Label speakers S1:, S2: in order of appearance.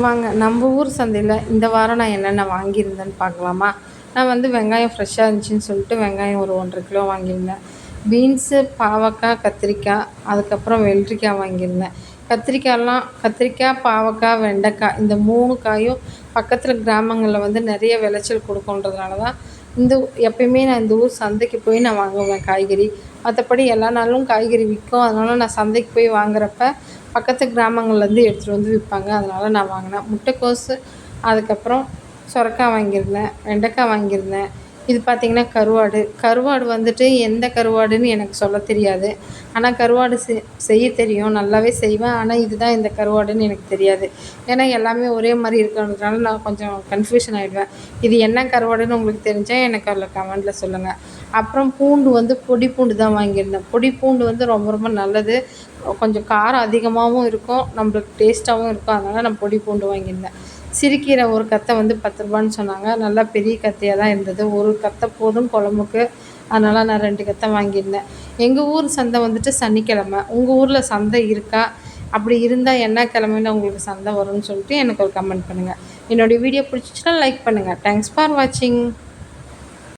S1: வாங்க நம்ம ஊர் சந்தையில் இந்த வாரம் நான் என்னென்ன வாங்கியிருந்தேன்னு பார்க்கலாமா? நான் வந்து வெங்காயம் ஃப்ரெஷ்ஷாக இருந்துச்சுன்னு சொல்லிட்டு வெங்காயம் ஒரு 1½ கிலோ வாங்கியிருந்தேன். பீன்ஸு, பாவக்காய், கத்திரிக்காய், அதுக்கப்புறம் வெள்ளரிக்காய் வாங்கியிருந்தேன். கத்திரிக்காய், பாவக்காய், வெண்டைக்காய் இந்த 3 காயும் பக்கத்தில் கிராமங்களில் வந்து நிறைய விளைச்சல் கொடுக்குன்றதுனால தான் எப்பயுமே நான் இந்த ஊர் சந்தைக்கு போய் நான் வாங்குவேன் காய்கறி. மற்றபடி எல்லா நாளும் காய்கறி விற்கும். அதனால் நான் சந்தைக்கு போய் வாங்குறப்ப பக்கத்து கிராமங்கள்லேருந்து எடுத்துகிட்டு வந்து விற்பாங்க. அதனால் நான் வாங்கினேன். முட்டைக்கோஸு, அதுக்கப்புறம் சொரக்காய் வாங்கியிருந்தேன், வெண்டைக்காய் வாங்கியிருந்தேன். இது பார்த்திங்கன்னா கருவாடு வந்துட்டு எந்த கருவாடுன்னு எனக்கு சொல்ல தெரியாது. ஆனால் கருவாடு செய்ய தெரியும், நல்லாவே செய்வேன். ஆனால் இதுதான் இந்த கருவாடுன்னு எனக்கு தெரியாது. ஏன்னா எல்லாமே ஒரே மாதிரி இருக்கிறதுனால நான் கொஞ்சம் கன்ஃப்யூஷன் ஆகிடுவேன். இது என்ன கருவாடுன்னு உங்களுக்கு தெரிஞ்சால் எனக்கு அதில் கமெண்ட்டில் சொல்லுங்கள். அப்புறம் பூண்டு வந்து பொடி பூண்டு தான் வாங்கியிருந்தேன். பொடி பூண்டு வந்து ரொம்ப ரொம்ப நல்லது. கொஞ்சம் காரம் அதிகமாகவும் இருக்கும், நம்மளுக்கு டேஸ்ட்டாகவும் இருக்கும். அதனால் நான் பொடி பூண்டு வாங்கியிருந்தேன். சிறுக்கீரை ஒரு கத்தை வந்து 10 ரூபான்னு சொன்னாங்க. நல்லா பெரிய கத்தையாக தான் இருந்தது. ஒரு கத்தை போதும் குழம்புக்கு. அதனால் நான் 2 கத்தை வாங்கியிருந்தேன். எங்கள் ஊர் சந்தை வந்துட்டு சனிக்கிழமை. உங்கள் ஊரில் சந்தை இருக்கா? அப்படி இருந்தால் என்ன கிழமையில உங்களுக்கு சந்தை வரும்னு சொல்லிட்டு எனக்கு ஒரு கமெண்ட் பண்ணுங்கள். என்னுடைய வீடியோ பிடிச்சிச்சுன்னா லைக் பண்ணுங்கள். தேங்க்ஸ் ஃபார் வாட்சிங்.